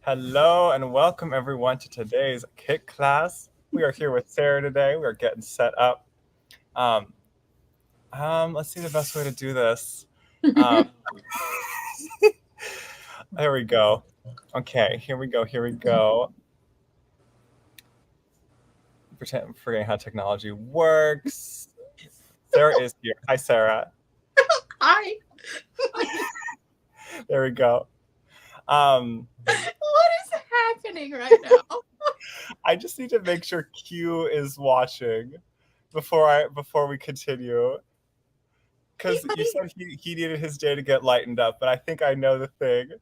Hello and welcome everyone to today's kit class. We are here with Sara today. We are getting set up. Um, let's see the best way to do this. Um, there we go. Okay, here we go. Here we go. I'm forgetting how technology works. Sara is here. Hi, Sara. Hi. There we go. What is happening right now? I just need to make sure Q is watching before we continue. Because you said he needed his day to get lightened up, but I think I know the thing.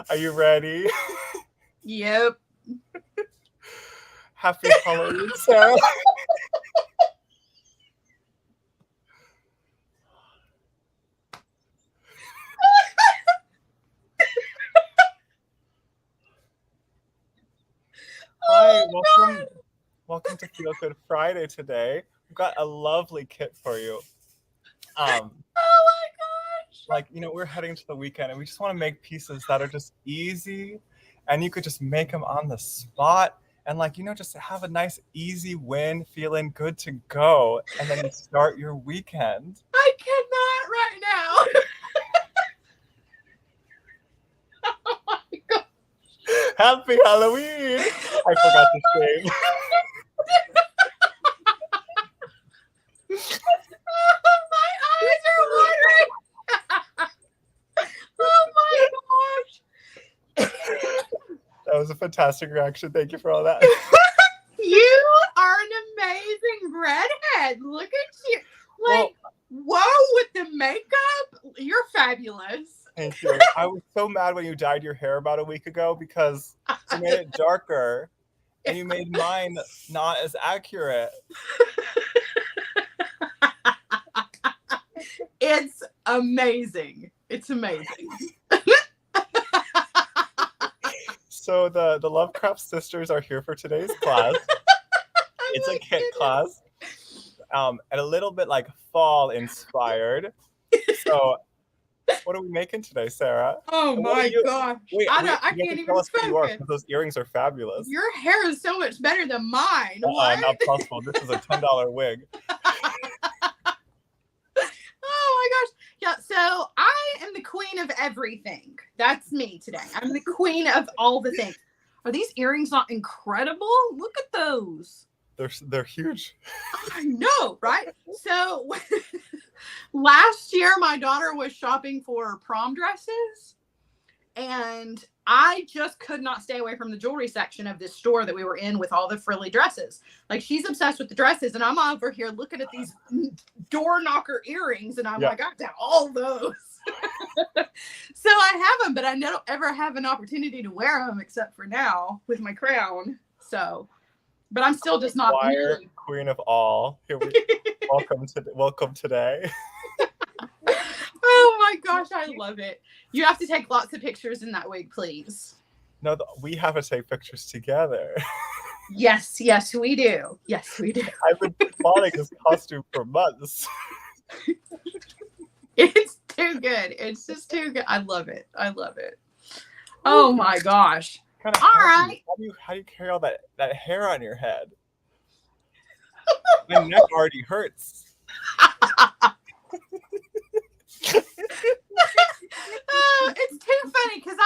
Are you ready? Yep. Happy Halloween, Sara. Hi, welcome to Feel Good Friday today. We've got a lovely kit for you. Oh my gosh. We're heading to the weekend and we just want to make pieces that are just easy and you could just make them on the spot and just have a nice easy win, feeling good to go, and then you start your weekend. I cannot right now. Oh my god. Happy Halloween! I forgot to sing. My eyes are watering. Oh my gosh. That was a fantastic reaction. Thank you for all that. You are an amazing redhead. Look at you. Whoa, with the makeup. You're fabulous. Thank you. I was so mad when you dyed your hair about a week ago because you made it darker and you made mine not as accurate. It's amazing. It's amazing. So the Lovecraft sisters are here for today's class. It's a kit class. And a little bit like fall inspired. So what are we making today, Sara? Oh my gosh. Wait, I can't even focus. Those earrings are fabulous. Your hair is so much better than mine. What? Not possible. This is a $10 wig. Oh my gosh. Yeah, so I am the queen of everything. That's me today. I'm the queen of all the things. Are these earrings not incredible? Look at those. They're huge. I know, right? So last year my daughter was shopping for prom dresses and I just could not stay away from the jewelry section of this store that we were in with all the frilly dresses. Like, she's obsessed with the dresses and I'm over here looking at these door knocker earrings and I'm like, I got all those. So I have them, but I don't ever have an opportunity to wear them except for now with my crown. So, but I'm still just not really... Queen of all. Here we welcome today. Oh my gosh, I love it. You have to take lots of pictures in that wig, please. No, we have to take pictures together. Yes, we do. Yes, we do. I've been plotting this costume for months. It's too good. It's just too good. I love it. Oh my gosh. All right. How do you carry all that hair on your head? My neck already hurts. It's too funny because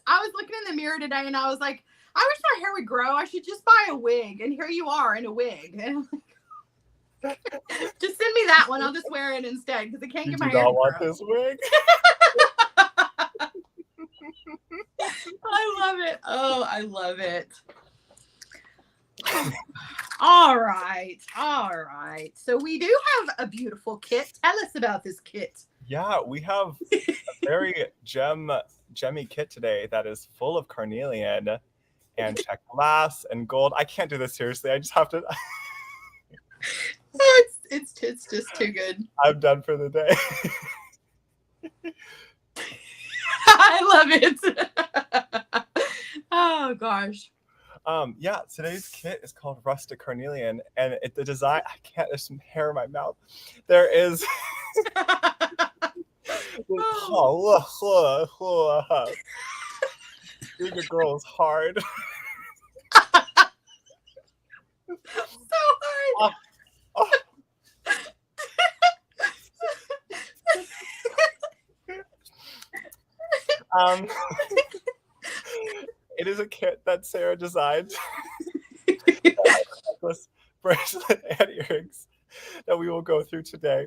I was looking in the mirror today and I was like, I wish my hair would grow. I should just buy a wig. And here you are in a wig. And I'm like, just send me that one. I'll just wear it instead because I can't get my hair. You do not want this wig? I love it. Oh, I love it. All right. So we do have a beautiful kit. Tell us about this kit. Yeah, we have a very gemmy kit today that is full of Carnelian and Czech glass and gold. I can't do this seriously. I just have to. It's just too good. I'm done for the day. I love it. Oh gosh. Yeah, today's kit is called Rustic Carnelian, and the design, there's some hair in my mouth. There is Being a girl is hard. So hard. Oh. It is a kit that Sara designed. Necklace, bracelet, and earrings that we will go through today.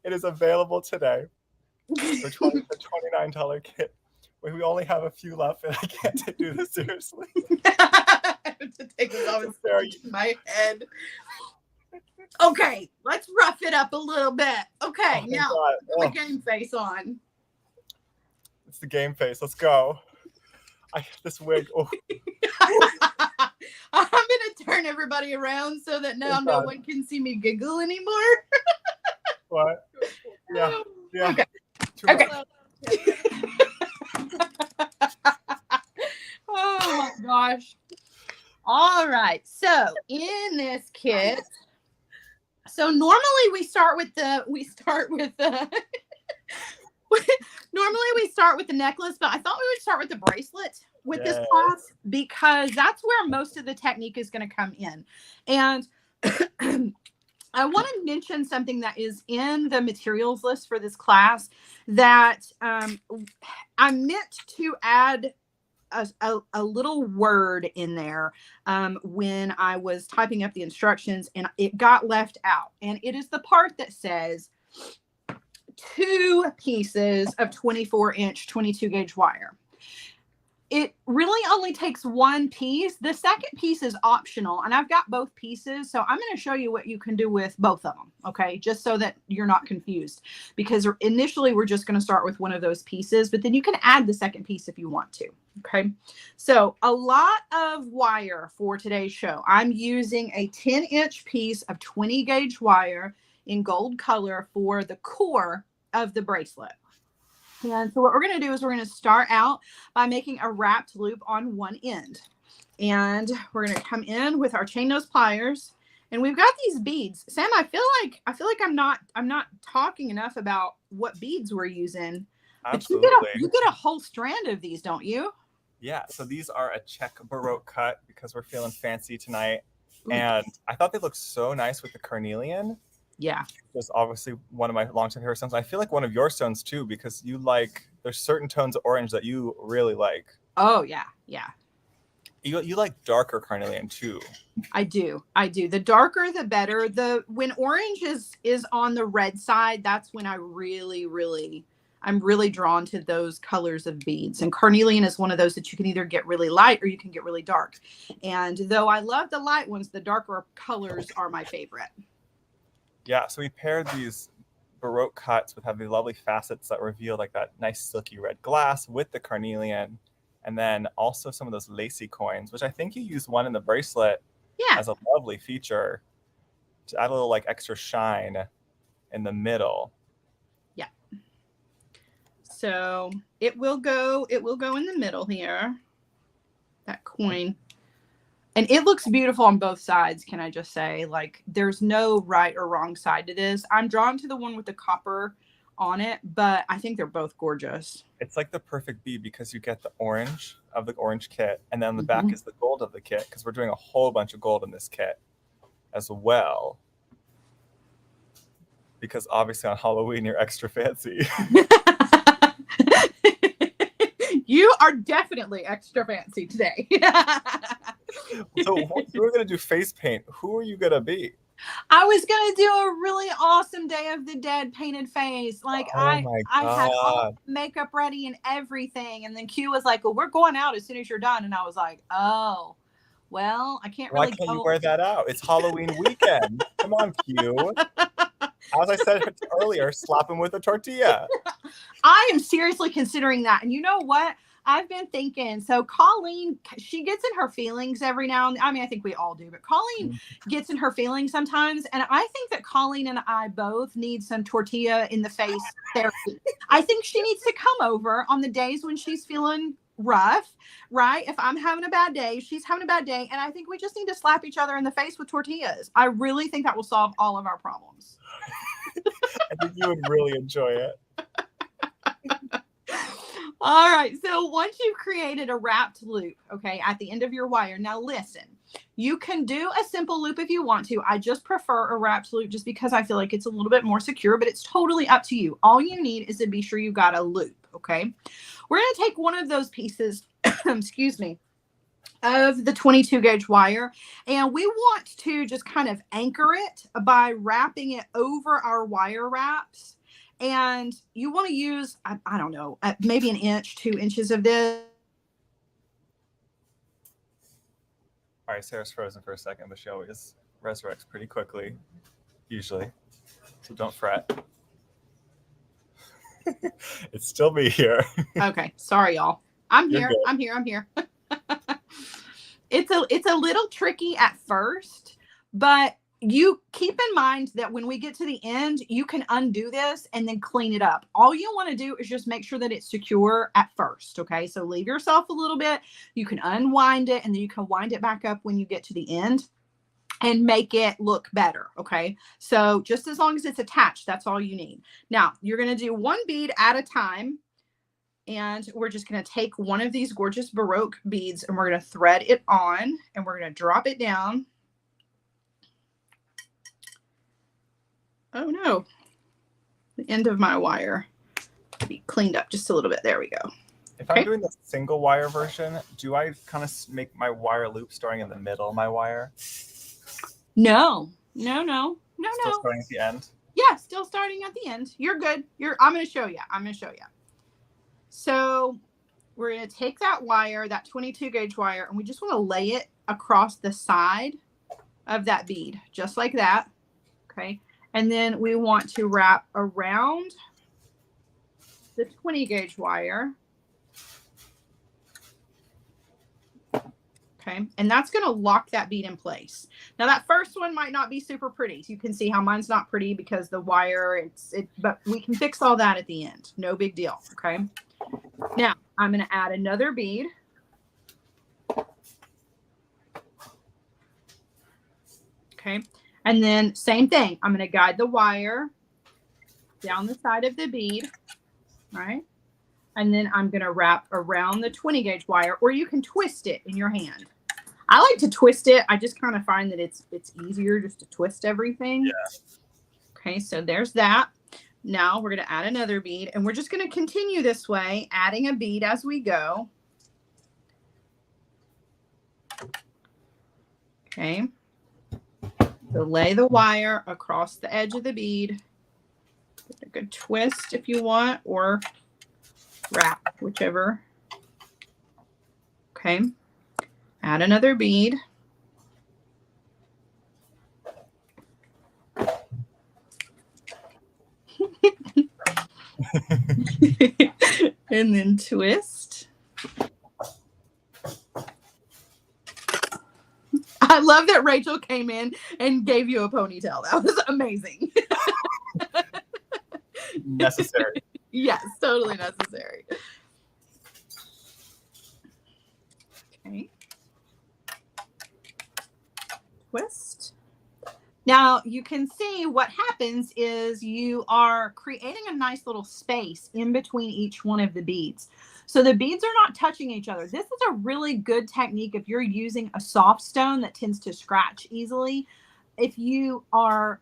It is available today for the $29 kit. We only have a few left, and I can't do this seriously. I have to take this off in my head. Okay, let's rough it up a little bit. Okay, now put the game face on. It's the game face. Let's go. This wig. Oh. I'm gonna turn everybody around so that now no one can see me giggle anymore. What? Yeah. Yeah. Okay. Oh my gosh. All right. So in this kit, so normally we start with the normally we start with the necklace, but I thought we would start with the bracelet with this class because that's where most of the technique is going to come in. And I want to mention something that is in the materials list for this class that I meant to add a little word in there when I was typing up the instructions, and it got left out. And it is the part that says 2 pieces of 24-inch 22-gauge wire. It really only takes 1 piece. The second piece is optional, and I've got both pieces, so I'm going to show you what you can do with both of them, okay, just so that you're not confused, because initially we're just going to start with one of those pieces, but then you can add the second piece if you want to, okay? So a lot of wire for today's show. I'm using a 10-inch piece of 20-gauge wire in gold color for the core of the bracelet. And so what we're going to do is we're going to start out by making a wrapped loop on one end. And we're going to come in with our chain nose pliers. And we've got these beads. Sam, I feel like I'm not talking enough about what beads we're using. Absolutely. But you get a whole strand of these, don't you? Yeah, so these are a Czech Baroque cut because we're feeling fancy tonight. Ooh. And I thought they looked so nice with the Carnelian. Yeah. It's obviously one of my long-term favorite stones. I feel like one of your stones too, because there's certain tones of orange that you really like. Oh yeah, yeah. You like darker Carnelian too. I do. The darker the better. When orange is on the red side, that's when I'm really drawn to those colors of beads. And Carnelian is one of those that you can either get really light or you can get really dark. And though I love the light ones, the darker colors are my favorite. Yeah, so we paired these Baroque cuts with having lovely facets that reveal like that nice silky red glass with the Carnelian, and then also some of those Lacy coins, which I think you used one in the bracelet as a lovely feature to add a little like extra shine in the middle. Yeah. So it will go in the middle here, that coin. And it looks beautiful on both sides, can I just say? Like, there's no right or wrong side to this. I'm drawn to the one with the copper on it, but I think they're both gorgeous. It's like the perfect bead because you get the orange of the orange kit, and then on the back is the gold of the kit, because we're doing a whole bunch of gold in this kit as well. Because obviously on Halloween, you're extra fancy. You are definitely extra fancy today. So you were going to do face paint. Who are you going to be? I was going to do a really awesome Day of the Dead painted face. Like, I had all makeup ready and everything. And then Q was like, well, we're going out as soon as you're done. And I was like, oh, well, I can't really Why can't you wear that out? It's Halloween weekend. Come on, Q. As I said earlier, slap him with a tortilla. I am seriously considering that. And you know what? I've been thinking, so Colleen, she gets in her feelings every now and then. I mean, I think we all do, but Colleen gets in her feelings sometimes. And I think that Colleen and I both need some tortilla in the face therapy. I think she needs to come over on the days when she's feeling rough, right? If I'm having a bad day, she's having a bad day. And I think we just need to slap each other in the face with tortillas. I really think that will solve all of our problems. I think you would really enjoy it. All right. So once you've created a wrapped loop, okay, at the end of your wire, now listen, you can do a simple loop if you want to. I just prefer a wrapped loop just because I feel like it's a little bit more secure, but it's totally up to you. All you need is to be sure you got a loop, okay? We're going to take one of those pieces, excuse me, of the 22 gauge wire, and we want to just kind of anchor it by wrapping it over our wire wraps. And you want to use, I don't know, maybe an inch, 2 inches of this. All right, Sarah's frozen for a second, but she always resurrects pretty quickly, usually. So don't fret. It's still me here. Okay, sorry, y'all. I'm You're here. good. I'm here. I'm here. It's a little tricky at first, but you keep in mind that when we get to the end, you can undo this and then clean it up. All you want to do is just make sure that it's secure at first. Okay. So leave yourself a little bit. You can unwind it and then you can wind it back up when you get to the end and make it look better. Okay. So just as long as it's attached, that's all you need. Now you're going to do one bead at a time. And we're just going to take one of these gorgeous Baroque beads and we're going to thread it on and we're going to drop it down. Oh no, the end of my wire be cleaned up just a little bit. There we go. If I'm doing the single wire version, do I kind of make my wire loop starting in the middle of my wire? No. Still starting at the end? Yeah, still starting at the end. You're good. I'm going to show you. So we're going to take that wire, that 22 gauge wire, and we just want to lay it across the side of that bead, just like that. Okay. And then we want to wrap around the 20 gauge wire. Okay. And that's going to lock that bead in place. Now that first one might not be super pretty. So you can see how mine's not pretty because the wire, but we can fix all that at the end. No big deal. Okay. Now I'm going to add another bead. Okay. And then same thing. I'm going to guide the wire down the side of the bead. Right. And then I'm going to wrap around the 20 gauge wire, or you can twist it in your hand. I like to twist it. I just kind of find that it's easier just to twist everything. Yeah. Okay. So there's that. Now we're going to add another bead and we're just going to continue this way, adding a bead as we go. Okay. So lay the wire across the edge of the bead. Give it a good twist if you want, or wrap, whichever. Okay. Add another bead. And then twist. I love that Rachel came in and gave you a ponytail. That was amazing. Necessary. Yes, totally necessary. Okay. Twist. Now you can see what happens is you are creating a nice little space in between each one of the beads. So the beads are not touching each other. This is a really good technique if you're using a soft stone that tends to scratch easily. If you are,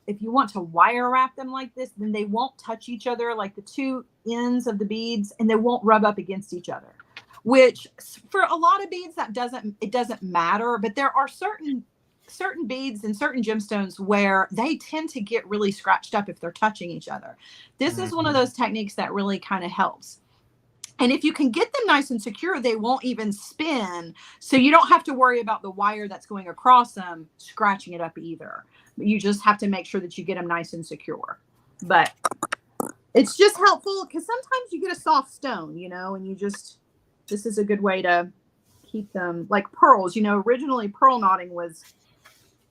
if you want to wire wrap them like this, then they won't touch each other, like the two ends of the beads, and they won't rub up against each other. Which for a lot of beads it doesn't matter, but there are certain beads and certain gemstones where they tend to get really scratched up if they're touching each other. This is one of those techniques that really kind of helps. And if you can get them nice and secure, they won't even spin. So you don't have to worry about the wire that's going across them scratching it up either. You just have to make sure that you get them nice and secure. But it's just helpful because sometimes you get a soft stone, you know, and this is a good way to keep them like pearls. You know, originally pearl knotting was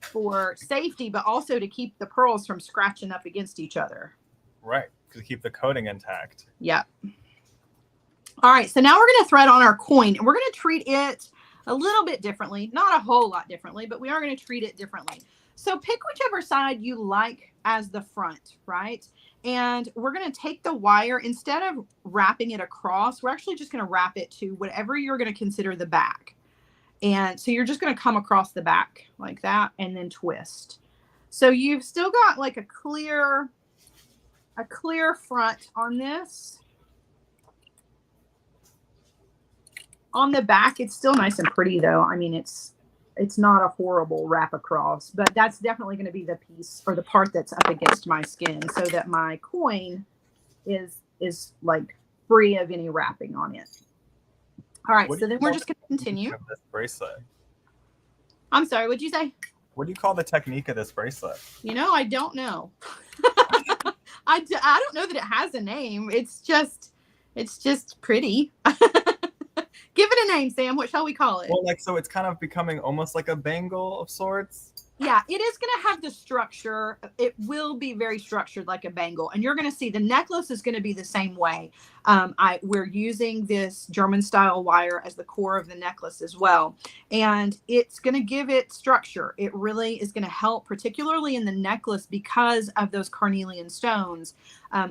for safety, but also to keep the pearls from scratching up against each other. Right. To keep the coating intact. Yeah. All right, so now we're going to thread on our coin, and we're going to treat it a little bit differently. Not a whole lot differently, but we are going to treat it differently. So pick whichever side you like as the front, right? And we're going to take the wire, instead of wrapping it across, we're actually just going to wrap it to whatever you're going to consider the back. And so you're just going to come across the back like that and then twist. So you've still got like a clear front on this. On the back, it's still nice and pretty though. I mean, it's not a horrible wrap across, but that's definitely going to be the piece or the part that's up against my skin so that my coin is like free of any wrapping on it. All right, so then we're just going to continue. This bracelet. I'm sorry, what'd you say? What do you call the technique of this bracelet? You know, I don't know. I don't know that it has a name. It's just pretty. Give it a name, Sam. What shall we call it? Well, like, so it's kind of becoming almost like a bangle of sorts. Yeah, it is going to have the structure. It will be very structured like a bangle. And you're going to see the necklace is going to be the same way. We're using this German style wire as the core of the necklace as well. And it's going to give it structure. It really is going to help, particularly in the necklace, because of those carnelian stones.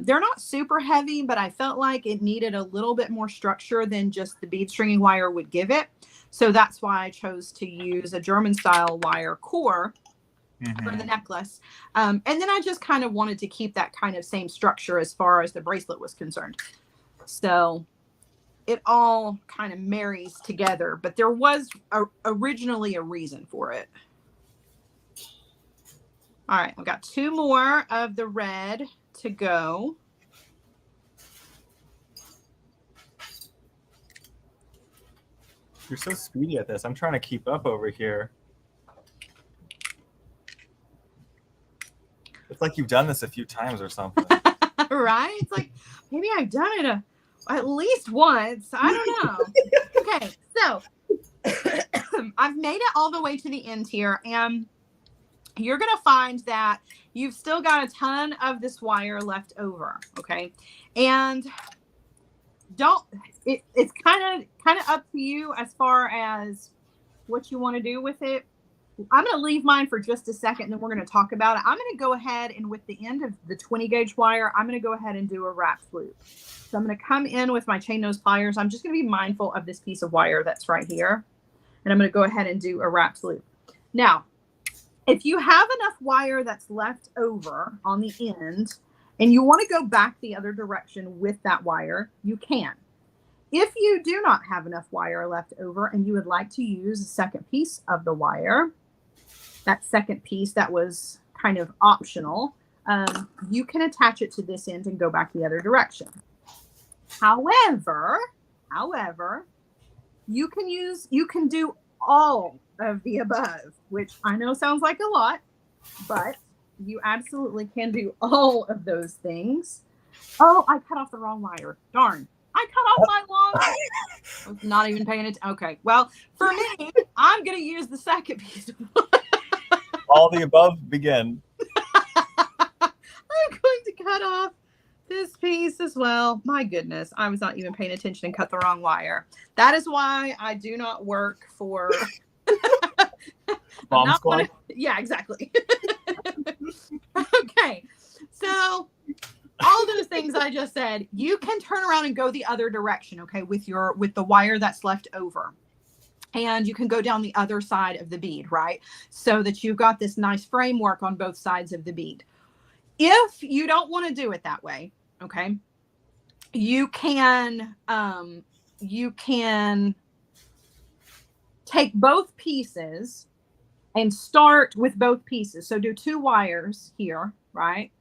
They're not super heavy, but I felt like it needed a little bit more structure than just the bead stringing wire would give it. So that's why I chose to use a German style wire core for the necklace. And then I just kind of wanted to keep that kind of same structure as far as the bracelet was concerned. So it all kind of marries together, but there was originally a reason for it. All right, I've got 2 more of the red to go. You're so speedy at this. I'm trying to keep up over here. It's like you've done this a few times or something. Right? It's like, maybe I've done it at least once. I don't know. Okay, so I've made it all the way to the end here, and you're going to find that you've still got a ton of this wire left over, okay? And it's kind of up to you as far as what you want to do with it. I'm going to leave mine for just a second, and then we're going to talk about it. I'm going to go ahead and with the end of the 20 gauge wire, I'm going to go ahead and do a wrapped loop. So I'm going to come in with my chain nose pliers. I'm just going to be mindful of this piece of wire that's right here. And I'm going to go ahead and do a wrapped loop. Now, if you have enough wire that's left over on the end, and you want to go back the other direction with that wire, you can. If you do not have enough wire left over and you would like to use a second piece of the wire, that second piece that was kind of optional, you can attach it to this end and go back the other direction. However, you can do all of the above, which I know sounds like a lot, but you absolutely can do all of those things. Oh, I cut off the wrong wire. Darn. I cut off my long wire. I was not even paying attention. Okay. Well, for me, I'm going to use the second piece of wire. All the above begin. I'm going to cut off this piece as well. My goodness. I was not even paying attention and cut the wrong wire. That is why I do not work for... Bomb Squad? Yeah, exactly. Okay. So all those things I just said, you can turn around and go the other direction, okay, with the wire that's left over. And you can go down the other side of the bead, right? So that you've got this nice framework on both sides of the bead. If you don't want to do it that way, okay, you can take both pieces and start with both pieces. So do 2 wires here, right?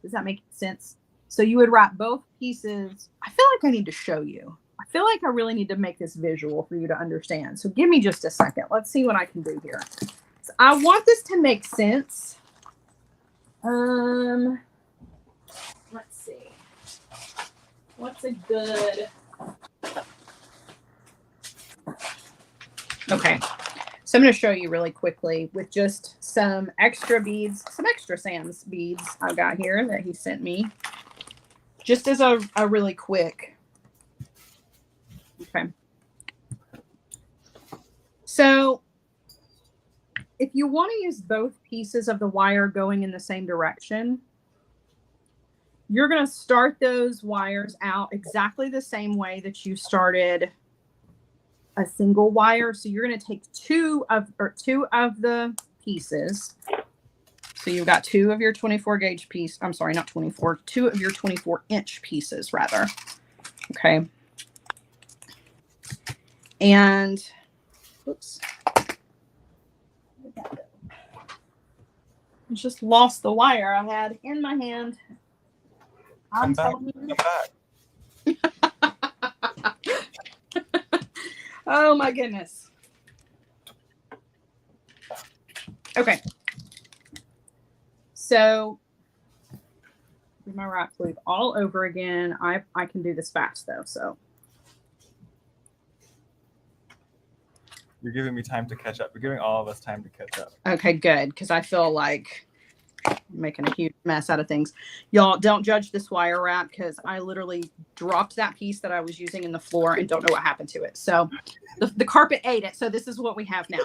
Does that make sense? So you would wrap both pieces. I feel like I need to show you. I feel like I really need to make this visual for you to understand. So give me just a second. Let's see what I can do here. So I want this to make sense. Let's see. What's a good... Okay. So I'm going to show you really quickly with just some extra beads, some extra Sam's beads I've got here that he sent me. Just as a really quick. Okay. So if you want to use both pieces of the wire going in the same direction, you're going to start those wires out exactly the same way that you started a single wire. So you're going to take two of the pieces. So you've got two of your 24 gauge piece. I'm sorry, not 24, two of your 24 inch pieces rather. Okay. And oops. I just lost the wire I had in my hand. I'm telling you. Oh my goodness. Okay. So with my right sleeve all over again. I can do this fast though, so. You're giving me time to catch up. You're giving all of us time to catch up. Okay, good, because I feel like I'm making a huge mess out of things. Y'all don't judge this wire wrap because I literally dropped that piece that I was using in the floor and don't know what happened to it. So the carpet ate it. So this is what we have now.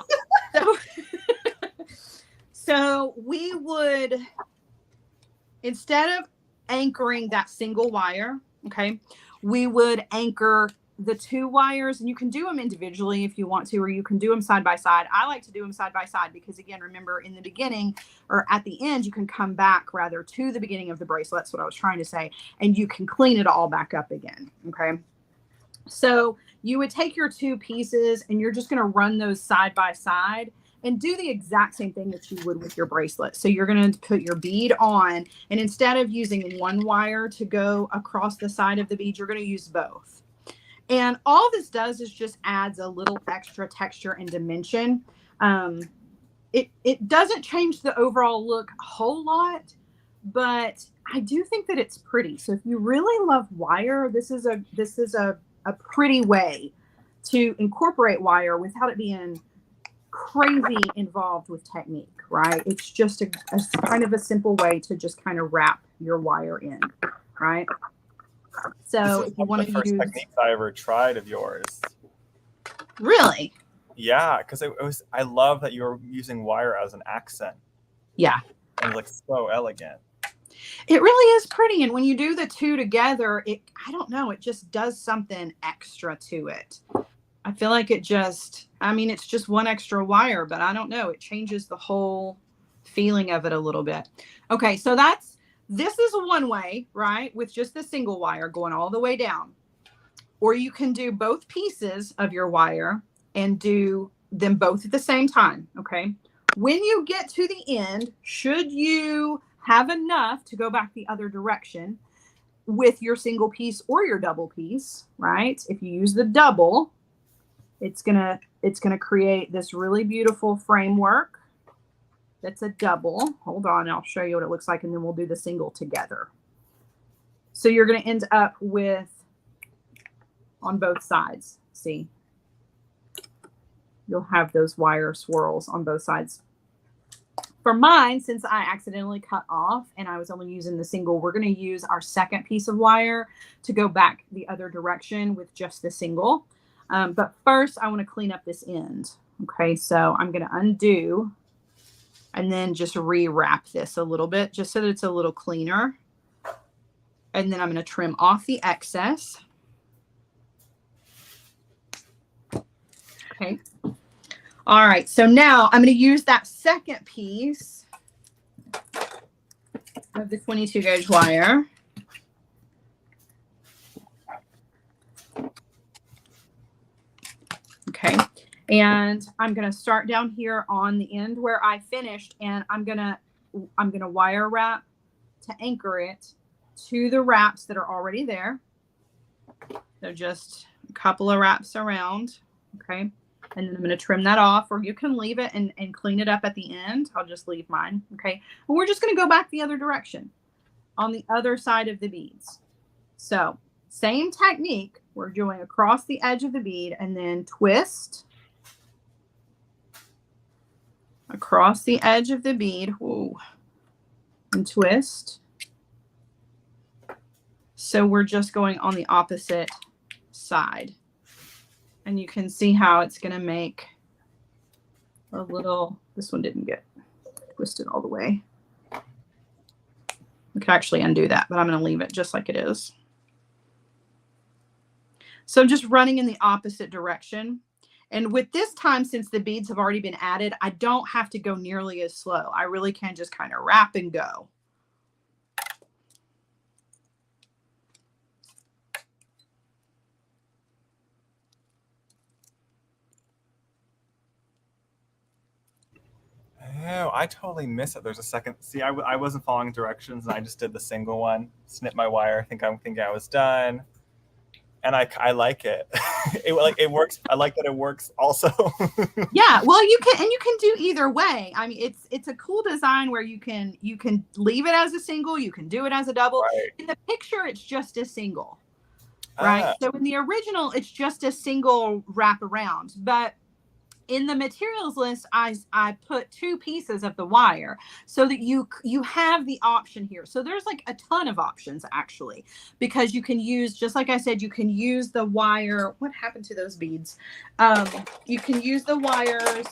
So we would, instead of anchoring that single wire, okay, we would anchor the two wires, and you can do them individually if you want to, or you can do them side by side. I like to do them side by side because, again, remember in the beginning or at the end, you can come back rather to the beginning of the bracelet. That's what I was trying to say. And you can clean it all back up again. Okay. So you would take your two pieces and you're just going to run those side by side and do the exact same thing that you would with your bracelet. So you're going to put your bead on, and instead of using one wire to go across the side of the bead, you're going to use both. And all this does is just adds a little extra texture and dimension. It doesn't change the overall look a whole lot, but I do think that it's pretty. So if you really love wire, this is a pretty way to incorporate wire without it being crazy involved with technique, right? It's just a kind of a simple way to just kind of wrap your wire in, right? So if you want to use the first techniques I ever tried of yours. Really? Yeah, because I love that you're using wire as an accent. Yeah. And like so elegant. It really is pretty. And when you do the two together, I don't know, it just does something extra to it. I feel like it's just one extra wire, but I don't know. It changes the whole feeling of it a little bit. Okay, so this is one way, right? With just the single wire going all the way down. Or you can do both pieces of your wire and do them both at the same time, okay? When you get to the end, should you have enough to go back the other direction with your single piece or your double piece, right? If you use the double, it's gonna create this really beautiful framework. That's a double. Hold on, I'll show you what it looks like, and then we'll do the single together. So you're going to end up with, on both sides, see? You'll have those wire swirls on both sides. For mine, since I accidentally cut off and I was only using the single, we're going to use our second piece of wire to go back the other direction with just the single. But first, I want to clean up this end. Okay, so I'm going to undo and then just rewrap this a little bit just so that it's a little cleaner. And then I'm going to trim off the excess. Okay. All right, so now I'm going to use that second piece of the 22 gauge wire. Okay, and I'm going to start down here on the end where I finished, and I'm going to wire wrap to anchor it to the wraps that are already there. So just a couple of wraps around, okay? And then I'm going to trim that off, or you can leave it and clean it up at the end. I'll just leave mine, okay? And we're just going to go back the other direction on the other side of the beads. So same technique. We're doing across the edge of the bead and then twist across the edge of the bead. Whoa, and twist. So we're just going on the opposite side. And you can see how it's going to make a little, this one didn't get twisted all the way. I could actually undo that, but I'm going to leave it just like it is. So I'm just running in the opposite direction. And with this time, since the beads have already been added, I don't have to go nearly as slow. I really can just kind of wrap and go. Oh, I totally missed it. There's a second. See, I wasn't following directions, and I just did the single one. Snip my wire. I'm thinking I was done, and I like it. It works. I like that it works also. Yeah, well, you can do either way. I mean, it's a cool design where you can leave it as a single, you can do it as a double. Right. In the picture, it's just a single, right? So in the original, it's just a single wrap around, but in the materials list, I put 2 pieces of the wire so that you have the option here. So there's like a ton of options actually, because you can use, just like I said, you can use the wire. What happened to those beads? You can use the wires,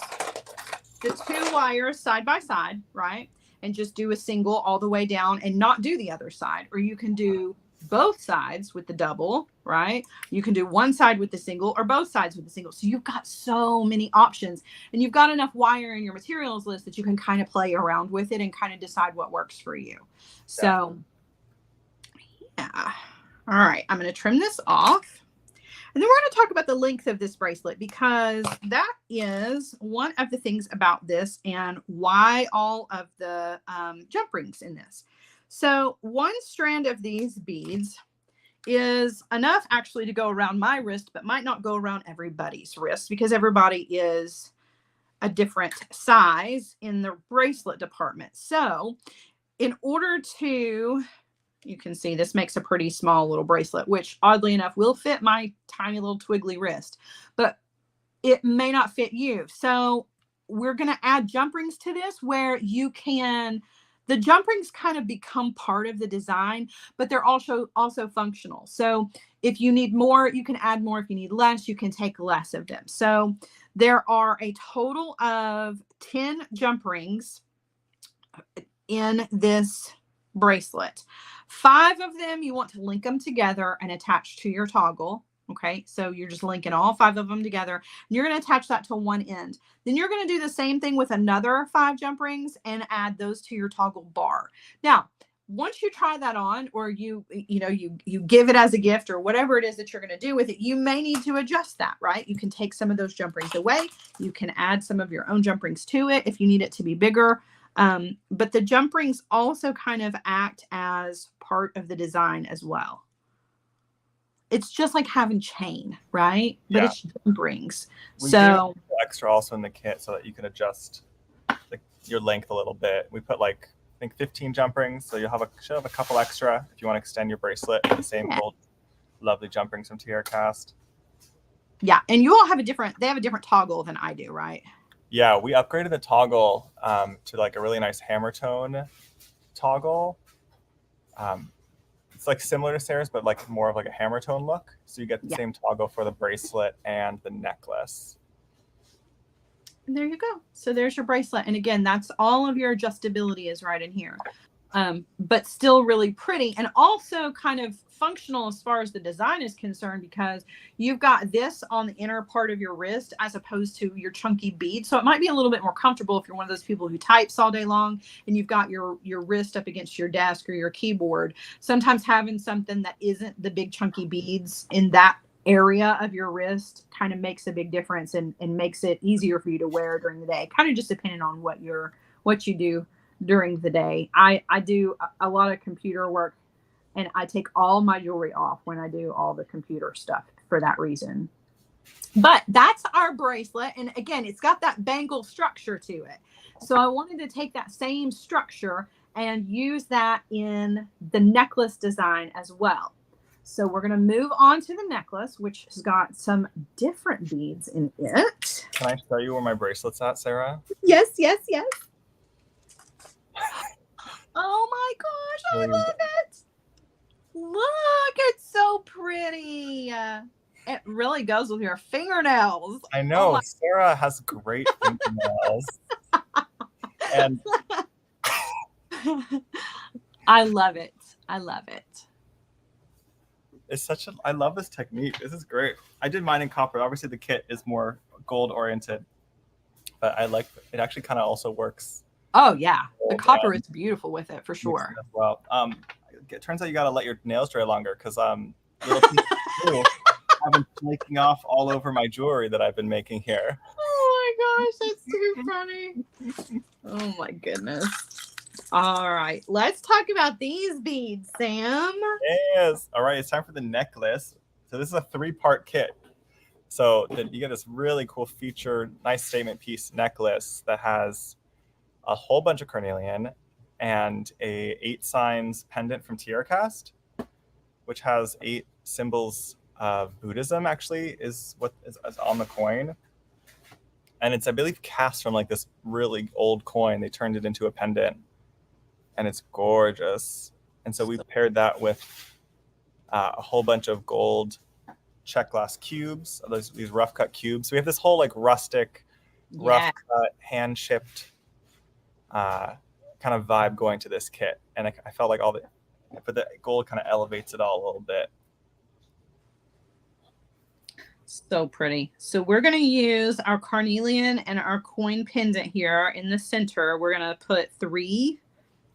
the 2 wires side by side, right? And just do a single all the way down and not do the other side. Or you can do both sides with the double, right? You can do one side with the single or both sides with the single. So you've got so many options, and you've got enough wire in your materials list that you can kind of play around with it and kind of decide what works for you. So yeah. All right. I'm going to trim this off, and then we're going to talk about the length of this bracelet, because that is one of the things about this and why all of the jump rings in this. So 1 strand of these beads is enough actually to go around my wrist, but might not go around everybody's wrist, because everybody is a different size in the bracelet department. So in order to, you can see this makes a pretty small little bracelet, which oddly enough will fit my tiny little twiggly wrist, but it may not fit you. So we're going to add jump rings to this, where you can, the jump rings kind of become part of the design, but they're also functional. So if you need more, you can add more. If you need less, you can take less of them. So there are a total of 10 jump rings in this bracelet. 5 of them, you want to link them together and attach to your toggle. Okay, so you're just linking all 5 of them together, and you're going to attach that to one end. Then you're going to do the same thing with another 5 jump rings and add those to your toggle bar. Now, once you try that on, or you give it as a gift, or whatever it is that you're going to do with it, you may need to adjust that, right? You can take some of those jump rings away. You can add some of your own jump rings to it if you need it to be bigger. But the jump rings also kind of act as part of the design as well. It's just like having chain, right? But it's jump rings. We so do extra also in the kit so that you can adjust your length a little bit. We put like, I think 15 jump rings, so you'll should have a couple extra if you want to extend your bracelet with the same gold lovely jump rings from TierraCast. Yeah, and you all have they have a different toggle than I do, right? Yeah, we upgraded the toggle to like a really nice hammer tone toggle. It's like similar to Sara's, but like more of like a hammer tone look. So you get the same toggle for the bracelet and the necklace. And there you go. So there's your bracelet. And again, that's all of your adjustability is right in here. But still really pretty, and also kind of functional as far as the design is concerned, because you've got this on the inner part of your wrist as opposed to your chunky bead. So it might be a little bit more comfortable if you're one of those people who types all day long and you've got your wrist up against your desk or your keyboard. Sometimes having something that isn't the big chunky beads in that area of your wrist kind of makes a big difference and makes it easier for you to wear during the day, kind of just depending on what you do during the day. I do a lot of computer work, and I take all my jewelry off when I do all the computer stuff for that reason. But that's our bracelet. And again, it's got that bangle structure to it. So I wanted to take that same structure and use that in the necklace design as well. So we're going to move on to the necklace, which has got some different beads in it. Can I show you where my bracelet's at, Sara? Yes, yes, yes. Oh my gosh, I love it. Look, it's so pretty. It really goes with your fingernails. I know. Sara has great fingernails. And I love it. I love it. It's I love this technique. This is great. I did mine in copper. Obviously the kit is more gold oriented, but I like it. Actually kind of also works. Oh yeah, the copper is beautiful with it for sure. As well. It turns out you got to let your nails dry longer because little pieces have been flaking off all over my jewelry that I've been making here. Oh my gosh, that's too funny. Oh my goodness. All right, let's talk about these beads, Sam. Yes. All right, it's time for the necklace. So this is a 3-part kit. So you get this really cool featured, nice statement piece necklace that has a whole bunch of carnelian and a 8 signs pendant from TierraCast, which has 8 symbols of Buddhism. Actually, is what is on the coin, and it's, I believe, cast from like this really old coin. They turned it into a pendant, and it's gorgeous. And so we paired that with a whole bunch of gold Czech glass cubes, these rough cut cubes. So we have this whole like rustic, rough cut, hand chipped kind of vibe going to this kit, and I felt like but the gold kind of elevates it all a little bit. So pretty. So we're going to use our carnelian and our coin pendant here in the center. We're going to put 3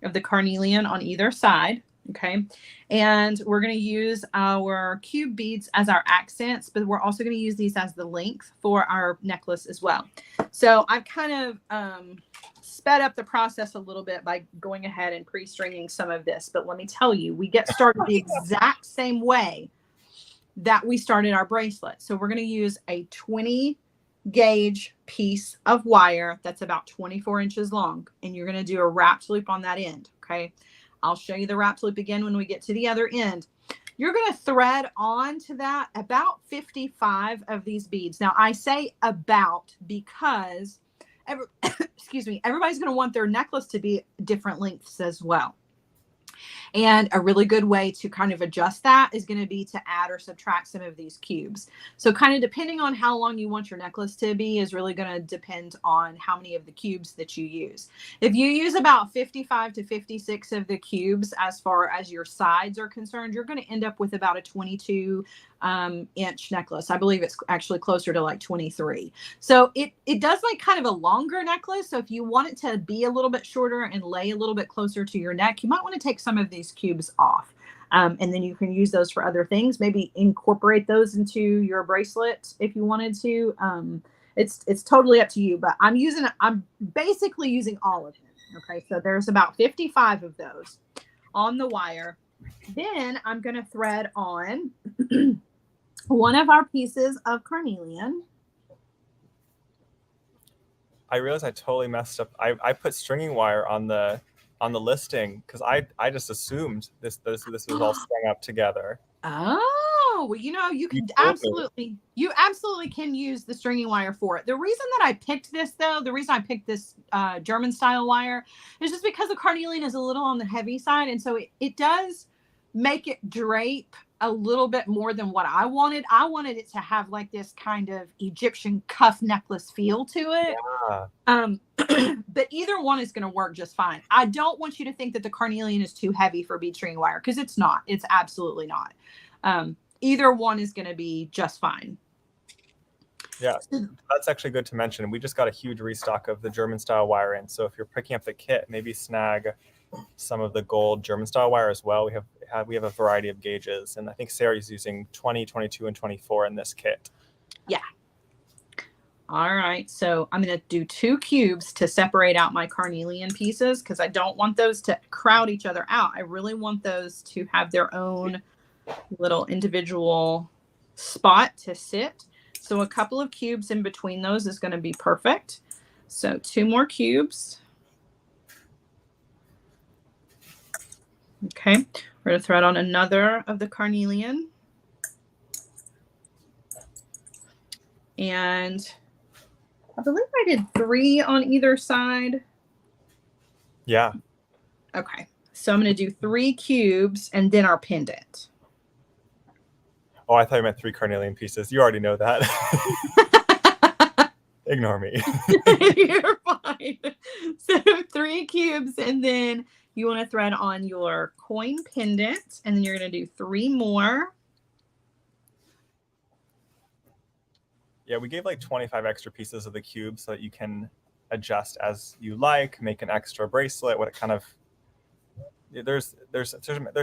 of the carnelian on either side. Okay. And we're going to use our cube beads as our accents, but we're also going to use these as the length for our necklace as well. So I've kind of sped up the process a little bit by going ahead and pre-stringing some of this. But let me tell you, we get started the exact same way that we started our bracelet. So we're going to use a 20 gauge piece of wire that's about 24 inches long, and you're going to do a wrapped loop on that end. Okay. I'll show you the wrapped loop again when we get to the other end. You're going to thread onto that about 55 of these beads. Now I say about because excuse me, everybody's going to want their necklace to be different lengths as well. And a really good way to kind of adjust that is going to be to add or subtract some of these cubes. So kind of depending on how long you want your necklace to be is really going to depend on how many of the cubes that you use. If you use about 55 to 56 of the cubes as far as your sides are concerned, you're going to end up with about a 22 inch necklace. I believe it's actually closer to like 23. So it does like kind of a longer necklace. So if you want it to be a little bit shorter and lay a little bit closer to your neck, you might want to take some of these cubes off. And then you can use those for other things. Maybe incorporate those into your bracelet if you wanted to. It's totally up to you, but I'm basically using all of them. Okay. So there's about 55 of those on the wire. Then I'm going to thread on one of our pieces of carnelian. I realized I totally messed up. I put stringing wire on the listing because I just assumed this was all strung up together. Oh, well, you can absolutely can use the stringing wire for it. The reason that I picked this, though, the reason I picked this German style wire is just because the carnelian is a little on the heavy side, and so it does make it drape a little bit more than what I wanted. I wanted it to have like this kind of Egyptian cuff necklace feel to it. Yeah. But either one is going to work just fine. I don't want you to think that the carnelian is too heavy for bead stringing wire, because it's not. It's absolutely not. Either one is going to be just fine. Yeah, that's actually good to mention. We just got a huge restock of the German style wire in. So if you're picking up the kit, maybe snag some of the gold German style wire as well. We have a variety of gauges, and I think Sara is using 20, 22, and 24 in this kit. Yeah. All right, so I'm going to do 2 cubes to separate out my carnelian pieces because I don't want those to crowd each other out. I really want those to have their own little individual spot to sit. So a couple of cubes in between those is going to be perfect. So 2 more cubes. Okay, we're going to thread on another of the carnelian. And I believe I did 3 on either side. Yeah. Okay, so I'm going to do 3 cubes and then our pendant. Oh, I thought you meant 3 carnelian pieces. You already know that. Ignore me. You're fine. So 3 cubes and then you want to thread on your coin pendant, and then you're going to do 3 more. Yeah, we gave like 25 extra pieces of the cube so that you can adjust as you like, make an extra bracelet. What it kind of there's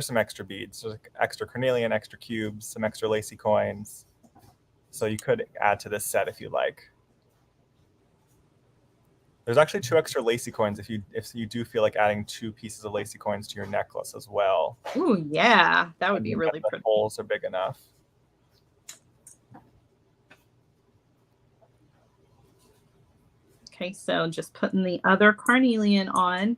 some extra beads, there's like extra Carnelian, extra cubes, some extra Lacy coins. So you could add to this set if you like. There's actually 2 extra Lacy coins if you do feel like adding 2 pieces of Lacy coins to your necklace as well. Ooh, yeah, that would be really the pretty. holes are big enough. Okay, so just putting the other Carnelian on.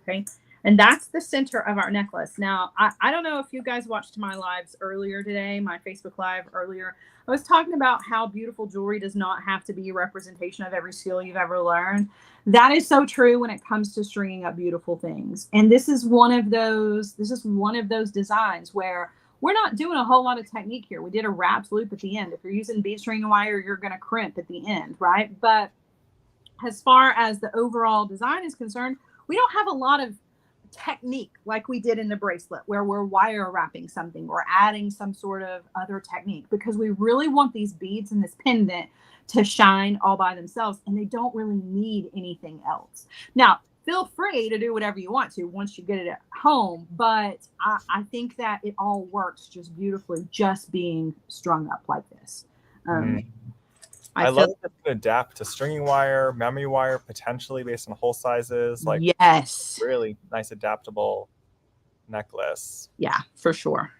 Okay, and that's the center of our necklace. Now, I don't know if you guys watched my lives earlier today, my Facebook Live earlier. I was talking about how beautiful jewelry does not have to be a representation of every skill you've ever learned. That is so true when it comes to stringing up beautiful things. And this is one of those designs where we're not doing a whole lot of technique here. We did a wrapped loop at the end. If you're using bead string wire, you're going to crimp at the end, right? But as far as the overall design is concerned, we don't have a lot of technique like we did in the bracelet where we're wire wrapping something or adding some sort of other technique, because we really want these beads and this pendant to shine all by themselves, and they don't really need anything else. Now, feel free to do whatever you want to once you get it at home, but I think that it all works just beautifully just being strung up like this. I love that you can adapt to stringing wire, memory wire, potentially based on hole sizes. Like, yes, really nice adaptable necklace. Yeah, for sure.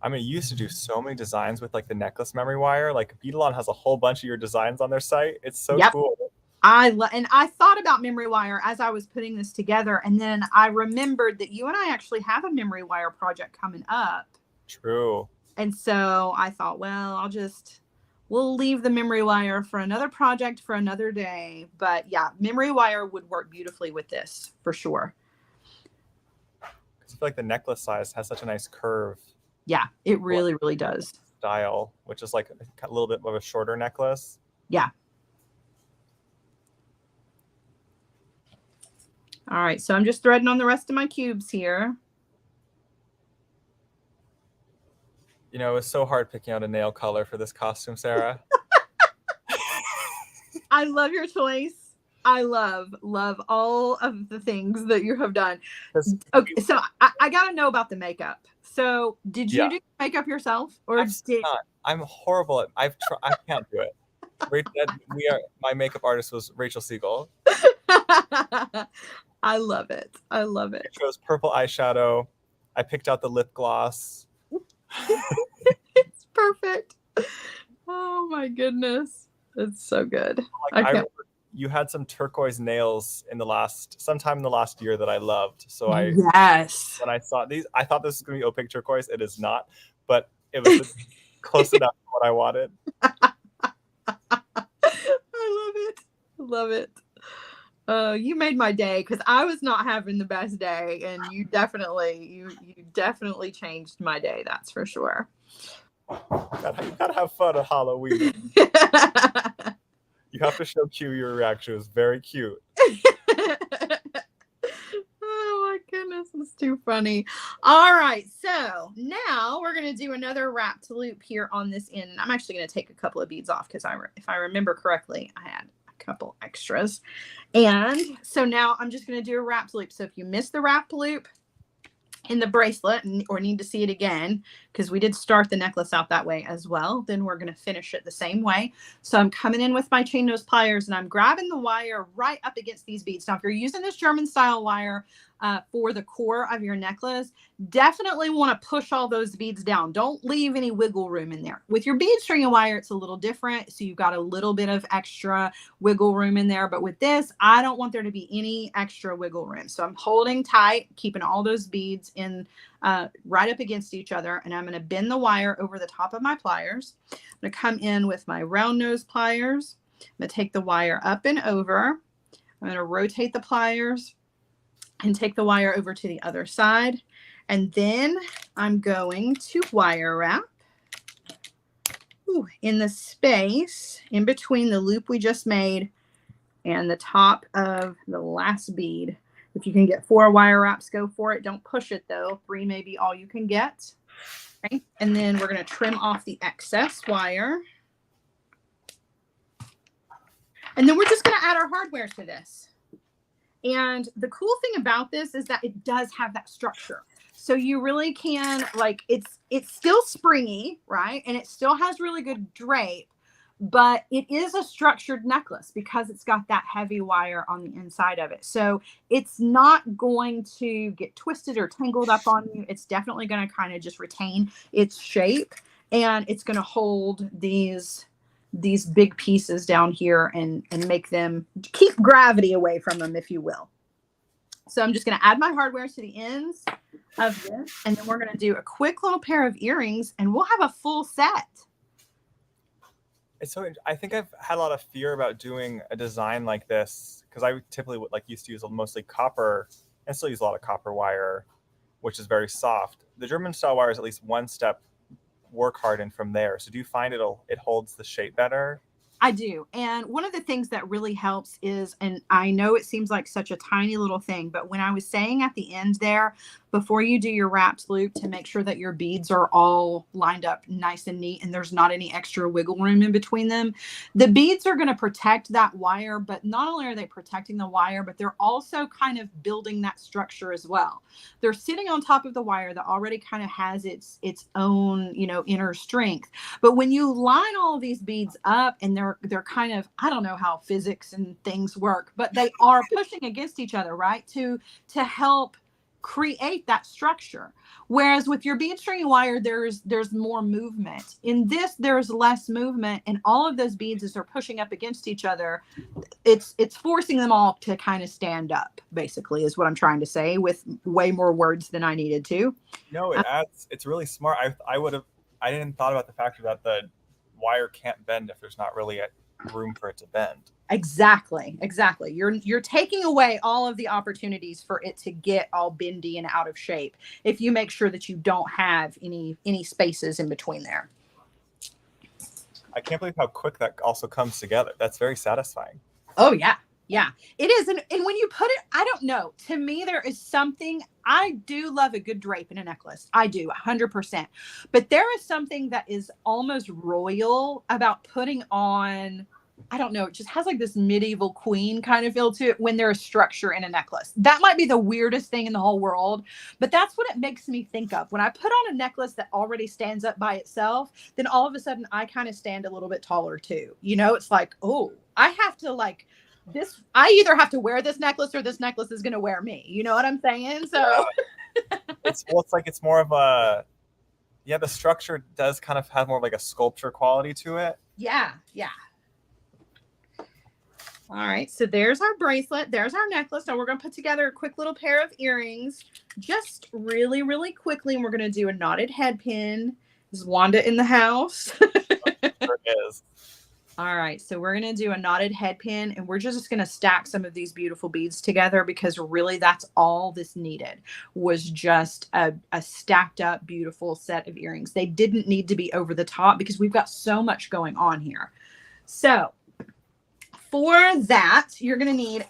I mean, you used to do so many designs with like the necklace memory wire. Like Beadalon has a whole bunch of your designs on their site. It's so cool. And I thought about memory wire as I was putting this together, and then I remembered that you and I actually have a memory wire project coming up. True. And so I thought, well, we'll leave the memory wire for another project for another day. But yeah, memory wire would work beautifully with this for sure. I feel like the necklace size has such a nice curve. Yeah, it really, really does. Style, which is like a little bit of a shorter necklace. Yeah. All right, so I'm just threading on the rest of my cubes here. You know, it was so hard picking out a nail color for this costume, Sarah. I love your choice. I love all of the things that you have done. Okay, so I got to know about the makeup. So did you do makeup yourself? Or I'm horrible at I can't do it. My makeup artist was Rachel Siegel. I love it. I love it. I chose purple eyeshadow. I picked out the lip gloss. It's perfect. Oh my goodness. It's so good. I remember you had some turquoise nails sometime in the last year that I loved. So when I saw these, I thought this was going to be opaque turquoise. It is not, but it was close enough to what I wanted. I love it. You made my day, because I was not having the best day, and you definitely changed my day. That's for sure. You gotta have fun at Halloween. You have to show Q your reaction. It was very cute. Oh my goodness, it's too funny. All right, so now we're going to do another wrapped loop here on this end. I'm actually going to take a couple of beads off, because if I remember correctly, I had a couple extras. And so now I'm just going to do a wrapped loop. So if you missed the wrapped loop in the bracelet or need to see it again, because we did start the necklace out that way as well, then we're going to finish it the same way. So I'm coming in with my chain nose pliers, and I'm grabbing the wire right up against these beads. Now, if you're using this German style wire for the core of your necklace, definitely want to push all those beads down. Don't leave any wiggle room in there. With your bead string and wire, it's a little different. So you've got a little bit of extra wiggle room in there. But with this, I don't want there to be any extra wiggle room. So I'm holding tight, keeping all those beads in right up against each other. And I'm going to bend the wire over the top of my pliers. I'm going to come in with my round nose pliers. I'm going to take the wire up and over. I'm going to rotate the pliers and take the wire over to the other side. And then I'm going to wire wrap in the space in between the loop we just made and the top of the last bead. If you can get 4 wire wraps, go for it. Don't push it though. 3 may be all you can get. Okay. And then we're going to trim off the excess wire. And then we're just going to add our hardware to this. And the cool thing about this is that it does have that structure. So you really can, like, it's still springy, right? And it still has really good drape, but it is a structured necklace because it's got that heavy wire on the inside of it. So it's not going to get twisted or tangled up on you. It's definitely going to kind of just retain its shape, and it's going to hold these big pieces down here and make them keep gravity away from them, if you will. So I'm just going to add my hardware to the ends of this, and then we're going to do a quick little pair of earrings, and we'll have a full set. So I think I've had a lot of fear about doing a design like this because I typically used to use mostly copper and still use a lot of copper wire, which is very soft. The German style wire is at least one step work hardened from there. So do you find it holds the shape better? I do. And one of the things that really helps is, and I know it seems like such a tiny little thing, but when I was saying at the end there, before you do your wraps loop, to make sure that your beads are all lined up nice and neat and there's not any extra wiggle room in between them, the beads are going to protect that wire. But not only are they protecting the wire, but they're also kind of building that structure as well. They're sitting on top of the wire that already kind of has its own, inner strength. But when you line all of these beads up and they're kind of, I don't know how physics and things work, but they are pushing against each other, right? To help create that structure. Whereas with your bead string wire, there's more movement. In this, there's less movement, and all of those beads, as they're pushing up against each other, it's forcing them all to kind of stand up, basically, is what I'm trying to say with way more words than I needed to. No, it's really smart. I didn't thought about the fact that the wire can't bend if there's not really a room for it to bend. Exactly. You're taking away all of the opportunities for it to get all bendy and out of shape if you make sure that you don't have any spaces in between there. I can't believe how quick that also comes together. That's very satisfying. Oh yeah. Yeah, it is. And when you put it, I don't know, to me, there is something, I do love a good drape in a necklace. I do 100%. But there is something that is almost royal about putting on, I don't know, it just has like this medieval queen kind of feel to it when there's structure in a necklace. That might be the weirdest thing in the whole world, but that's what it makes me think of. When I put on a necklace that already stands up by itself, then all of a sudden I kind of stand a little bit taller too. It's like, oh, I have to like, I either have to wear this necklace or this necklace is going to wear me. You know what I'm saying? So it's more of a, the structure does kind of have more of like a sculpture quality to it. Yeah. All right. So there's our bracelet. There's our necklace. Now we're going to put together a quick little pair of earrings just really, really quickly. And we're going to do a knotted head pin. Is Wanda in the house? Sure is. All right, so we're going to do a knotted head pin, and we're just going to stack some of these beautiful beads together because really that's all this needed was just a stacked up beautiful set of earrings. They didn't need to be over the top because we've got so much going on here. So for that, you're going to need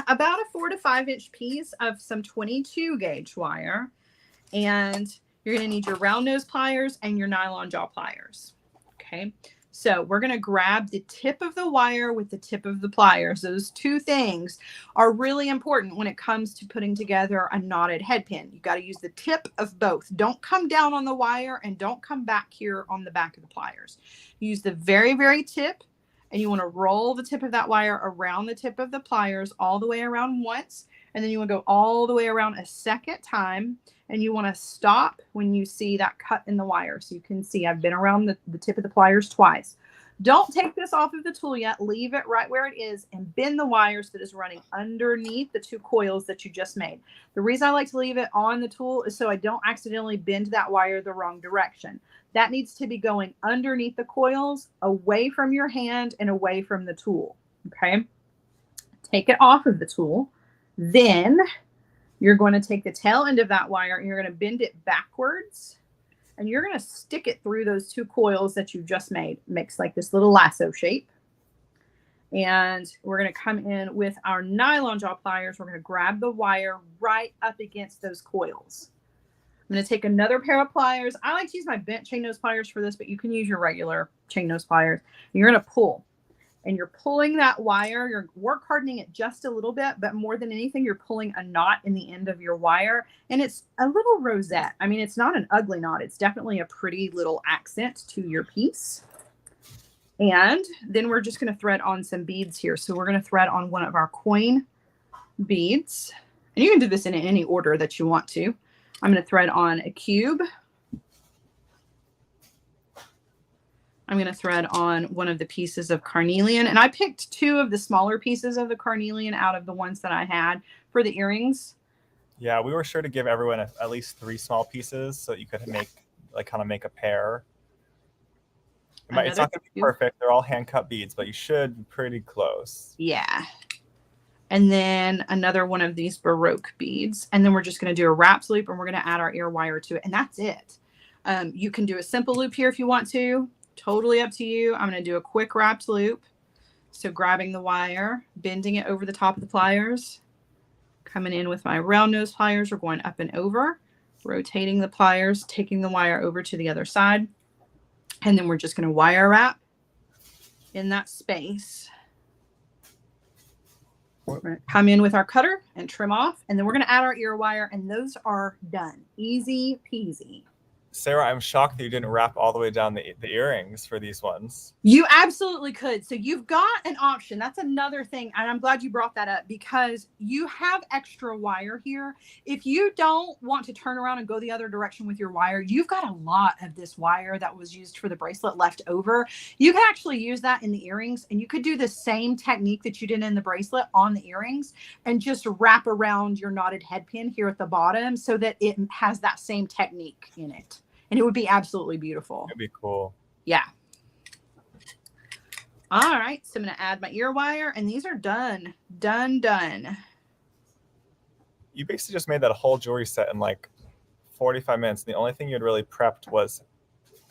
about a 4 to 5 inch piece of some 22 gauge wire, and you're going to need your round nose pliers and your nylon jaw pliers. Okay. So we're going to grab the tip of the wire with the tip of the pliers. Those two things are really important when it comes to putting together a knotted head pin. You got to use the tip of both. Don't come down on the wire and don't come back here on the back of the pliers. Use the very, very tip, and you want to roll the tip of that wire around the tip of the pliers all the way around once. And then you want to go all the way around a second time. And you want to stop when you see that cut in the wire. So you can see I've been around the tip of the pliers twice. Don't take this off of the tool yet. Leave it right where it is and bend the wires that is running underneath the 2 coils that you just made. The reason I like to leave it on the tool is so I don't accidentally bend that wire the wrong direction. That needs to be going underneath the coils, away from your hand and away from the tool. Okay. Take it off of the tool. Then you're going to take the tail end of that wire and you're going to bend it backwards, and you're going to stick it through those 2 coils that you just made. It makes like this little lasso shape. And we're going to come in with our nylon jaw pliers. We're going to grab the wire right up against those coils. I'm going to take another pair of pliers. I like to use my bent chain nose pliers for this, but you can use your regular chain nose pliers. And you're going to pull. And you're pulling that wire. You're work hardening it just a little bit, but more than anything, you're pulling a knot in the end of your wire. And it's a little rosette. I mean, it's not an ugly knot. It's definitely a pretty little accent to your piece. And then we're just going to thread on some beads here. So we're going to thread on one of our coin beads. And you can do this in any order that you want to. I'm going to thread on a cube. I'm going to thread on one of the pieces of carnelian. And I picked 2 of the smaller pieces of the carnelian out of the ones that I had for the earrings. Yeah, we were sure to give everyone at least 3 small pieces so you could make, like, kind of make a pair. It's not going to be perfect. They're all hand cut beads, but you should be pretty close. Yeah. And then another one of these Baroque beads. And then we're just going to do a wrapped loop, and we're going to add our ear wire to it. And that's it. You can do a simple loop here if you want to. Totally up to you. I'm going to do a quick wrapped loop. So grabbing the wire, bending it over the top of the pliers, coming in with my round nose pliers. We're going up and over, rotating the pliers, taking the wire over to the other side. And then we're just going to wire wrap in that space. We're going to come in with our cutter and trim off. And then we're going to add our ear wire. And those are done. Easy peasy. Sarah, I'm shocked that you didn't wrap all the way down the earrings for these ones. You absolutely could. So you've got an option. That's another thing. And I'm glad you brought that up because you have extra wire here. If you don't want to turn around and go the other direction with your wire, you've got a lot of this wire that was used for the bracelet left over. You can actually use that in the earrings, and you could do the same technique that you did in the bracelet on the earrings and just wrap around your knotted head pin here at the bottom so that it has that same technique in it. And it would be absolutely beautiful. It'd be cool. Yeah. All right. So I'm going to add my ear wire, and these are done. Done. You basically just made that whole jewelry set in like 45 minutes. The only thing you'd really prepped was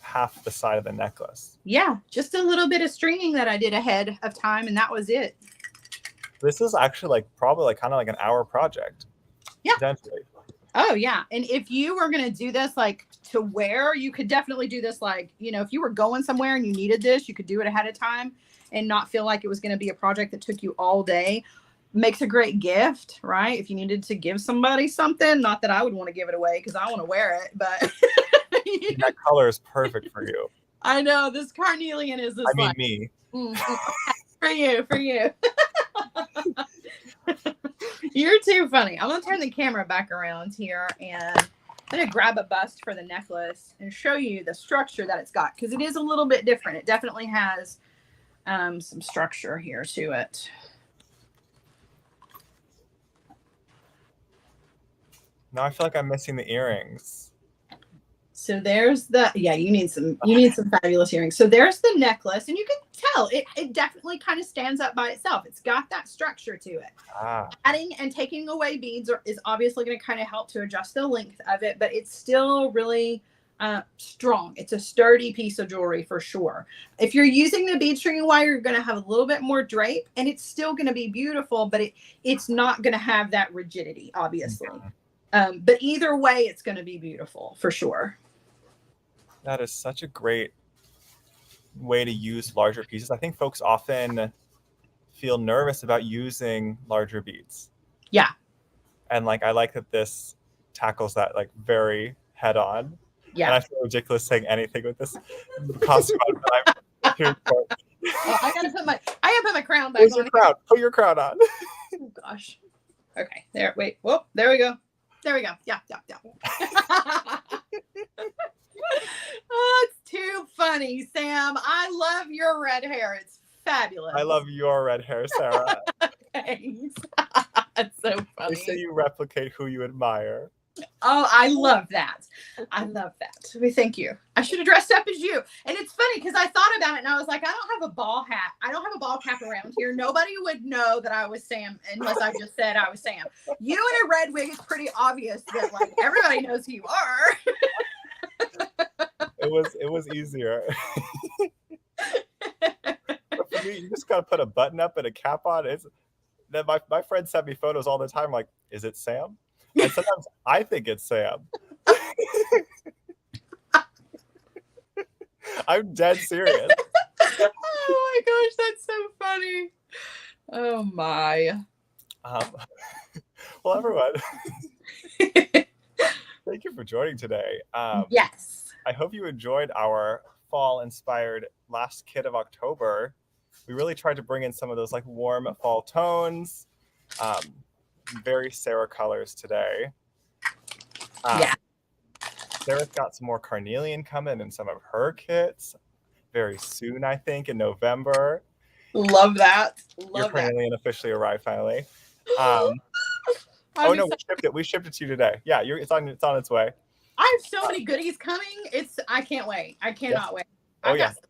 half the side of the necklace. Yeah. Just a little bit of stringing that I did ahead of time, and that was it. This is actually probably kind of like an hour project. Yeah. Potentially. Oh, yeah. And if you were going to do this to wear, you could definitely do this if you were going somewhere and you needed this, you could do it ahead of time and not feel like it was going to be a project that took you all day. Makes a great gift, right? If you needed to give somebody something, not that I would want to give it away because I want to wear it, but that color is perfect for you. I know this carnelian is this. I mean, me. For you. You're too funny. I'm gonna turn the camera back around here and I'm gonna grab a bust for the necklace and show you the structure that it's got because it is a little bit different. It definitely has some structure here to it. Now I feel like I'm missing the earrings. So there's the, you need some fabulous earrings. So there's the necklace, and you can tell it definitely kind of stands up by itself. It's got that structure to it. Adding and taking away beads is obviously going to kind of help to adjust the length of it, but it's still really strong. It's a sturdy piece of jewelry for sure. If you're using the bead string wire, you're going to have a little bit more drape, and it's still going to be beautiful, but it's not going to have that rigidity, obviously. But either way, it's going to be beautiful for sure. That is such a great way to use larger pieces. I think folks often feel nervous about using larger beads. Yeah. And I like that this tackles that very head on. Yeah. And I feel ridiculous saying anything with this costume on, but I'm here for it. I gotta put my crown back on. Your crown? Put your crown on. Oh gosh. Okay. There. Wait. Whoop. There we go. Yeah. Oh, it's too funny, Sam. I love your red hair. It's fabulous. I love your red hair, Sarah. Thanks. It's so funny. They say you replicate who you admire. Oh, I love that. Thank you. I should have dressed up as you. And it's funny because I thought about it and I was like, I don't have a ball hat. I don't have a ball cap around here. Nobody would know that I was Sam unless I just said I was Sam. You in a red wig is pretty obvious that everybody knows who you are. It was easier. But for You just gotta put a button up and a cap on. It's then my friends send me photos all the time. Like, is it Sam? And sometimes I think it's Sam. I'm dead serious. Oh my gosh, that's so funny. Oh my. Well, everyone, thank you for joining today. Yes. I hope you enjoyed our fall-inspired last kit of October. We really tried to bring in some of those like warm fall tones, very Sara colors today. Yeah. Sara's got some more Carnelian coming in some of her kits very soon, I think, in November. Love that. Your Love that. Carnelian officially arrived finally. Oh no, we shipped it to you today. Yeah, it's on its way. I have so many goodies coming. I can't wait. I cannot wait.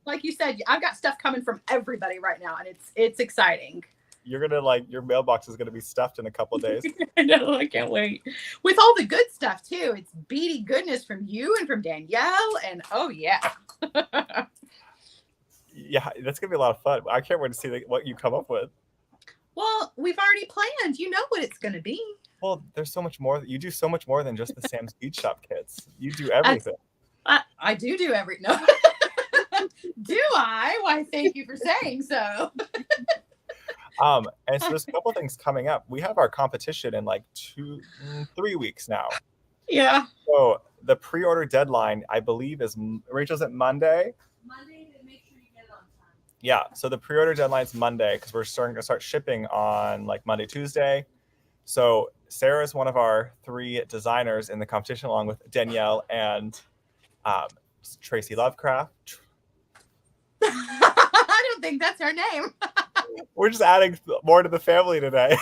Like you said, I've got stuff coming from everybody right now, and it's exciting. You're gonna your mailbox is gonna be stuffed in a couple of days. I know, I can't wait. With all the good stuff too. It's beady goodness from you and from Danielle, and oh yeah. Yeah, that's gonna be a lot of fun. I can't wait to see what you come up with. Well, we've already planned. You know what it's gonna be. Well, there's so much more. You do so much more than just the Sam's Bead Shop kits. You do everything. I do no. Do I? Why, thank you for saying so. And so there's a couple things coming up. We have our competition in like 3 weeks now. Yeah. So the pre-order deadline, I believe, is Rachel's at Monday. Monday to make sure you get it on time. Yeah. So the pre-order deadline is Monday because we're starting to start shipping on like Monday, Tuesday. So Sara is one of our 3 designers in the competition, along with Danielle and Tracy Lovecraft. I don't think that's her name. We're just adding more to the family today.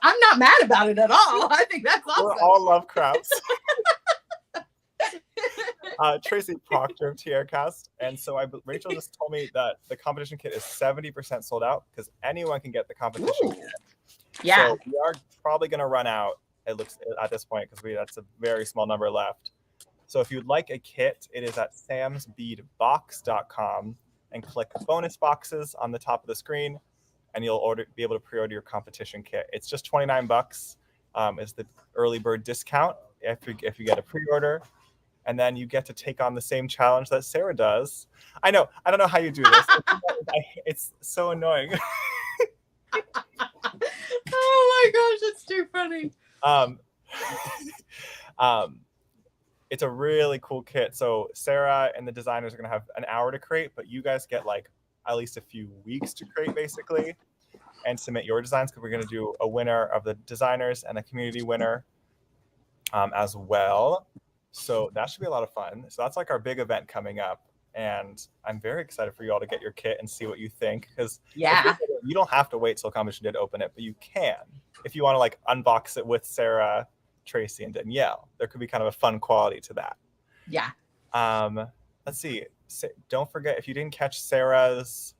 I'm not mad about it at all. I think that's awesome. We're all Lovecrafts. Tracy Proctor of TierraCast. And so Rachel just told me that the competition kit is 70% sold out because anyone can get the competition kit. Yeah. So we are probably going to run out, it looks, at this point, because that's a very small number left. So if you'd like a kit, it is at samsbeadbox.com and click bonus boxes on the top of the screen, and you'll be able to pre-order your competition kit. It's just $29 is the early bird discount if you get a pre-order. And then you get to take on the same challenge that Sara does. I know. I don't know how you do this. It's so annoying. Oh my gosh, that's too funny. It's a really cool kit. So Sara and the designers are going to have an hour to create, but you guys get like at least a few weeks to create basically and submit your designs, because we're going to do a winner of the designers and a community winner as well. So that should be a lot of fun. So that's like our big event coming up. And I'm very excited for you all to get your kit and see what you think. Because yeah, you don't have to wait till competition day to open it, but you can. If you want to like unbox it with Sara, Tracy, and Danielle, there could be kind of a fun quality to that. Yeah. Let's see. Don't forget, if you didn't catch Sara's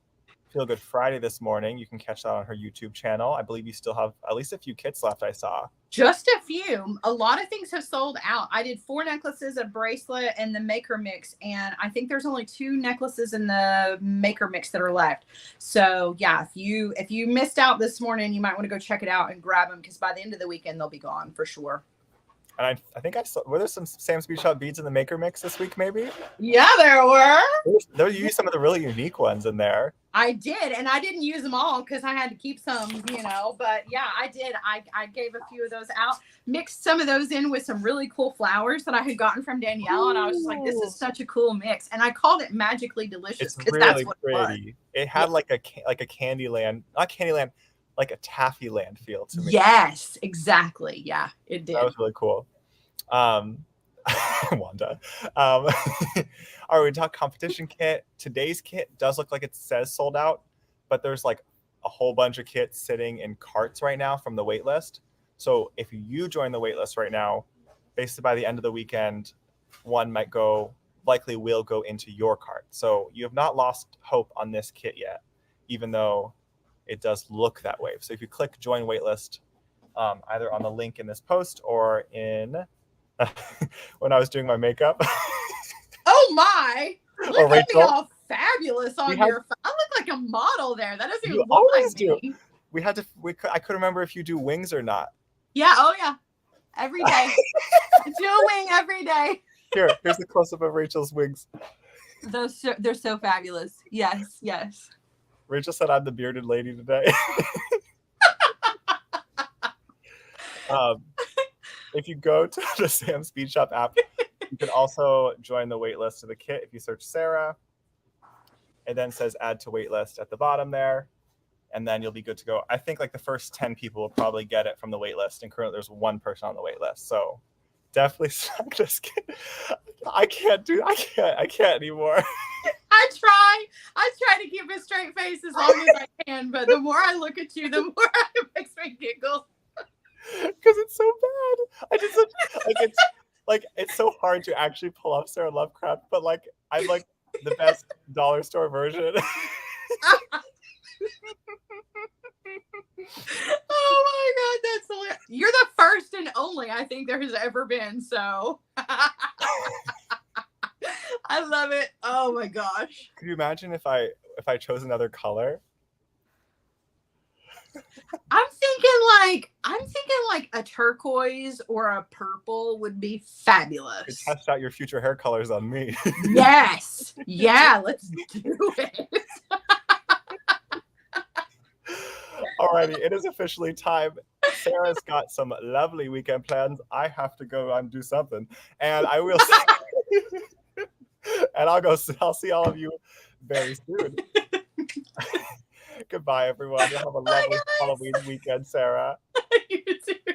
Feel Good Friday this morning, you can catch that on her YouTube channel. I believe you still have at least a few kits left, I saw. Just a few. A lot of things have sold out. I did 4 necklaces, a bracelet, and the maker mix, and I think there's only 2 necklaces in the maker mix that are left. So yeah, if you missed out this morning, you might want to go check it out and grab them, because by the end of the weekend they'll be gone for sure. And I think I saw, were there some Sam's Bead Shop beads in the maker mix this week, maybe? Yeah, there were. There you used some of the really unique ones in there. I did, and I didn't use them all because I had to keep some, but yeah, I did. I gave a few of those out, mixed some of those in with some really cool flowers that I had gotten from Danielle. Ooh. And I was just like, this is such a cool mix. And I called it Magically Delicious because really that's what pretty. it was. It had like a Candyland, not Candyland, like a Taffy Land feel to me. Yes, exactly. Yeah, it did. That was really cool. Wanda. All right, we talk competition kit. Today's kit does look like it says sold out, but there's like a whole bunch of kits sitting in carts right now from the wait list. So if you join the wait list right now, basically by the end of the weekend, one likely will go into your cart. So you have not lost hope on this kit yet, even though it does look that way. So if you click join waitlist, either on the link in this post or in when I was doing my makeup. Oh my! Look at me all fabulous on your phone. I look like a model there. That doesn't You even look always like do. me. I couldn't remember if you do wings or not. Yeah. Oh yeah. Every day. Do a wing every day. Here's the close up of Rachel's wings. They're so fabulous. Yes. Yes. Rachel said I'm the bearded lady today. If you go to the Sam's Bead Shop app, you can also join the waitlist to the kit if you search Sara. It then says add to waitlist at the bottom there, and then you'll be good to go. I think like the first 10 people will probably get it from the waitlist, and currently there's one person on the waitlist. So definitely just kidding. I can't anymore. I try to keep a straight face as long as I can, but the more I look at you, the more it makes me giggle. Because it's so bad. I just it's so hard to actually pull off Sara Lovecraft, but like I'm like the best dollar store version. Oh my god, that's hilarious. You're the first and only I think there has ever been, so I love it. Oh my gosh. Could you imagine if I chose another color? I'm thinking like a turquoise or a purple would be You fabulous. test out your future hair colors on me. Yes. Yeah, let's do it. Alrighty, it is officially time. Sarah's got some lovely weekend plans. I have to go and do something, and I will. And I'll see all of you very soon. Goodbye, everyone. You'll have a lovely Halloween weekend, Sarah. You too.